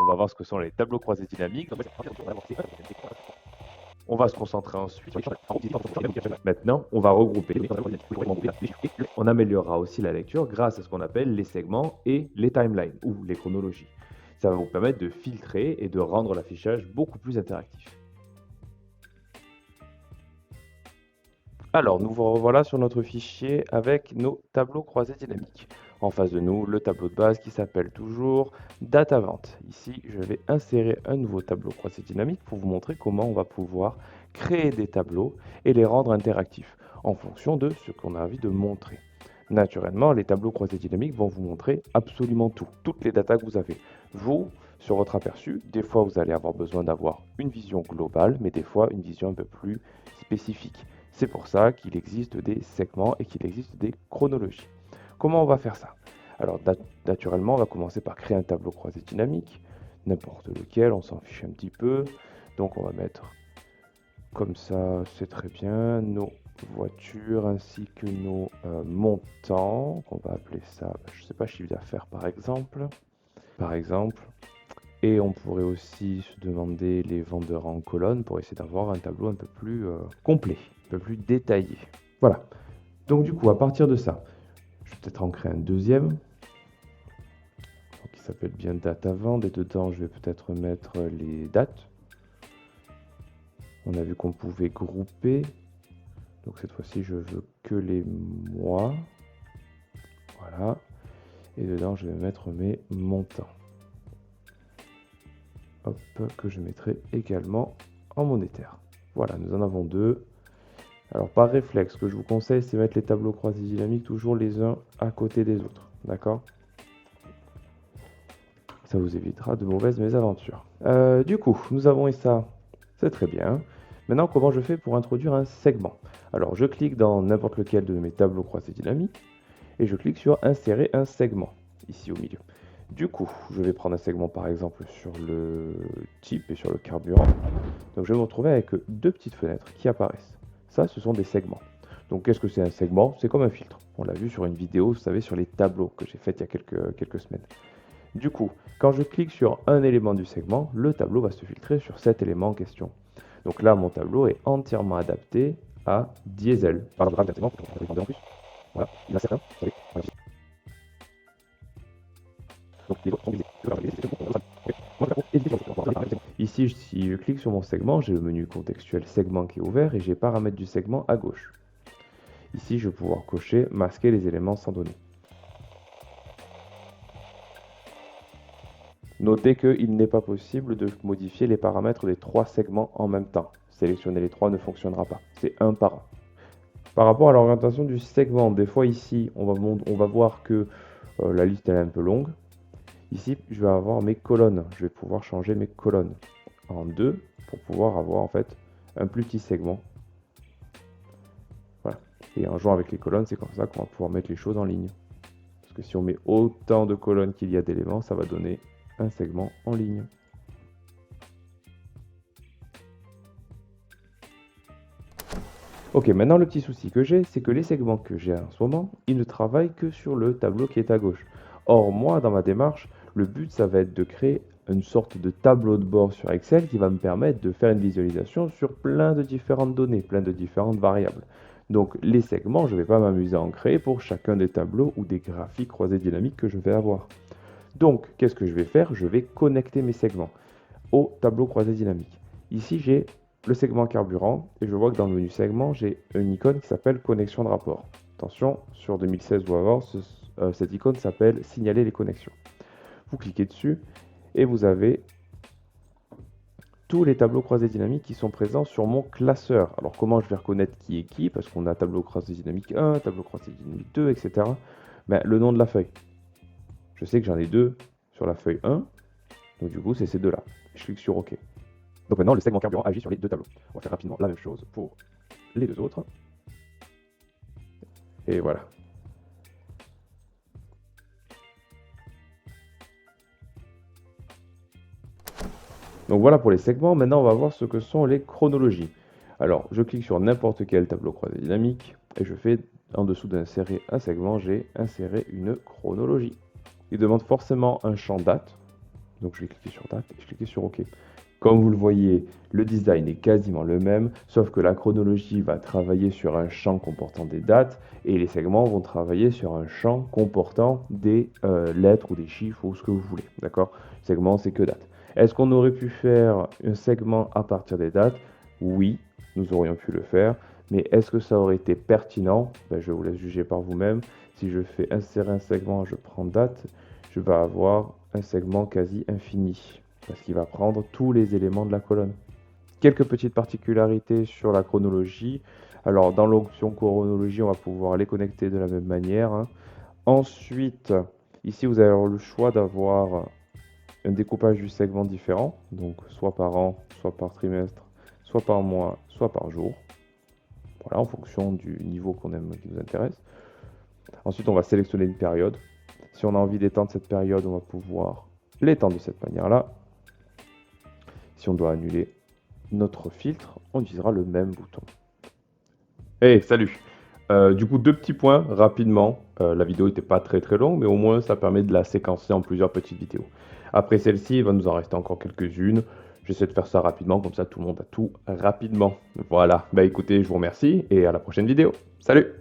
on va voir ce que sont les tableaux croisés dynamiques. On va se concentrer ensuite. Maintenant, on va regrouper. On améliorera aussi la lecture grâce à ce qu'on appelle les segments et les timelines ou les chronologies. Ça va vous permettre de filtrer et de rendre l'affichage beaucoup plus interactif. Alors, nous vous revoilà sur notre fichier avec nos tableaux croisés dynamiques. En face de nous, le tableau de base qui s'appelle toujours Data Vente. Ici, je vais insérer un nouveau tableau croisé dynamique pour vous montrer comment on va pouvoir créer des tableaux et les rendre interactifs en fonction de ce qu'on a envie de montrer. Naturellement, les tableaux croisés dynamiques vont vous montrer absolument tout, toutes les datas que vous avez. Vous, sur votre aperçu, des fois vous allez avoir besoin d'avoir une vision globale, mais des fois une vision un peu plus spécifique. C'est pour ça qu'il existe des segments et qu'il existe des chronologies. Comment on va faire ça? Alors naturellement, on va commencer par créer un tableau croisé dynamique, n'importe lequel, on s'en fiche un petit peu. Donc on va mettre comme ça, c'est très bien, nos voitures ainsi que nos montants, on va appeler ça, je ne sais pas, chiffre d'affaires par exemple. Et on pourrait aussi se demander les vendeurs en colonne pour essayer d'avoir un tableau un peu plus complet, un peu plus détaillé. Voilà. Donc du coup, à partir de ça, je vais peut-être en créer un deuxième qui s'appelle bien date à vendre. Et dedans, je vais peut-être mettre les dates. On a vu qu'on pouvait grouper. Donc cette fois-ci, je veux que les mois. Voilà. Et dedans, je vais mettre mes montants. Hop, que je mettrai également en monétaire. Voilà, nous en avons deux. Alors par réflexe, ce que je vous conseille, c'est mettre les tableaux croisés dynamiques toujours les uns à côté des autres. D'accord? Ça vous évitera de mauvaises mésaventures. Du coup, nous avons et ça, c'est très bien. Maintenant, comment je fais pour introduire un segment? Alors, je clique dans n'importe lequel de mes tableaux croisés dynamiques et je clique sur insérer un segment, ici au milieu. Du coup, je vais prendre un segment par exemple sur le type et sur le carburant. Donc je vais me retrouver avec deux petites fenêtres qui apparaissent. Ça, ce sont des segments. Donc qu'est-ce que c'est un segment? C'est comme un filtre. On l'a vu sur une vidéo, vous savez, sur les tableaux que j'ai fait il y a quelques semaines. Du coup, quand je clique sur un élément du segment, le tableau va se filtrer sur cet élément en question. Donc là, mon tableau est entièrement adapté à diesel. Paragraphe d'un segment, en plus. Voilà, il y en a certains, vous savez, donc les autres sont visés. Ici, si je clique sur mon segment, j'ai le menu contextuel segment qui est ouvert et j'ai paramètres du segment à gauche. Ici, je vais pouvoir cocher masquer les éléments sans données. Notez qu'il n'est pas possible de modifier les paramètres des trois segments en même temps. Sélectionner les trois ne fonctionnera pas. C'est un par un. Par rapport à l'orientation du segment, des fois ici, on va voir que la liste est un peu longue. Ici, je vais avoir mes colonnes. Je vais pouvoir changer mes colonnes en deux pour pouvoir avoir en fait un plus petit segment. Voilà. Et en jouant avec les colonnes, c'est comme ça qu'on va pouvoir mettre les choses en ligne. Parce que si on met autant de colonnes qu'il y a d'éléments, ça va donner un segment en ligne. Ok, maintenant le petit souci que j'ai, c'est que les segments que j'ai en ce moment, ils ne travaillent que sur le tableau qui est à gauche. Or, moi, dans ma démarche, le but, ça va être de créer une sorte de tableau de bord sur Excel qui va me permettre de faire une visualisation sur plein de différentes données, plein de différentes variables. Donc, les segments, je ne vais pas m'amuser à en créer pour chacun des tableaux ou des graphiques croisés dynamiques que je vais avoir. Donc, qu'est-ce que je vais faire? Je vais connecter mes segments au tableau croisé dynamique. Ici, j'ai le segment carburant et je vois que dans le menu segment, j'ai une icône qui s'appelle connexion de rapport. Attention, sur 2016 ou avant, cette icône s'appelle signaler les connexions. Vous cliquez dessus et vous avez tous les tableaux croisés dynamiques qui sont présents sur mon classeur. Alors comment je vais reconnaître qui est qui? Parce qu'on a tableau croisé dynamique 1, tableau croisé dynamique 2, etc. Ben, le nom de la feuille. Je sais que j'en ai deux sur la feuille 1, donc du coup c'est ces deux-là. Je clique sur OK. Donc maintenant le segment carburant agit sur les deux tableaux. On va faire rapidement la même chose pour les deux autres. Et voilà. Donc voilà pour les segments. Maintenant on va voir ce que sont les chronologies. Alors je clique sur n'importe quel tableau croisé dynamique et je fais en dessous d'insérer un segment, j'ai inséré une chronologie. Il demande forcément un champ date. Donc je vais cliquer sur date et je vais cliquer sur OK. Comme vous le voyez, le design est quasiment le même, sauf que la chronologie va travailler sur un champ comportant des dates et les segments vont travailler sur un champ comportant des lettres ou des chiffres ou ce que vous voulez. D'accord? Segment, c'est que date. Est-ce qu'on aurait pu faire un segment à partir des dates? Oui, nous aurions pu le faire. Mais est-ce que ça aurait été pertinent? Ben, je vous laisse juger par vous-même. Si je fais insérer un segment, je prends date, je vais avoir un segment quasi infini parce qu'il va prendre tous les éléments de la colonne. Quelques petites particularités sur la chronologie. Alors, dans l'option chronologie, on va pouvoir les connecter de la même manière, hein. Ensuite, ici, vous avez le choix d'avoir un découpage du segment différent, donc soit par an, soit par trimestre, soit par mois, soit par jour. Voilà, en fonction du niveau qu'on aime, qui nous intéresse. Ensuite, on va sélectionner une période. Si on a envie d'étendre cette période, on va pouvoir l'étendre de cette manière-là. Si on doit annuler notre filtre, on utilisera le même bouton. Hey, salut! Du coup, deux petits points rapidement. La vidéo n'était pas très très longue, mais au moins ça permet de la séquencer en plusieurs petites vidéos. Après celle-ci, il va nous en rester encore quelques-unes. J'essaie de faire ça rapidement, comme ça tout le monde a tout rapidement. Voilà, bah écoutez, je vous remercie et à la prochaine vidéo. Salut!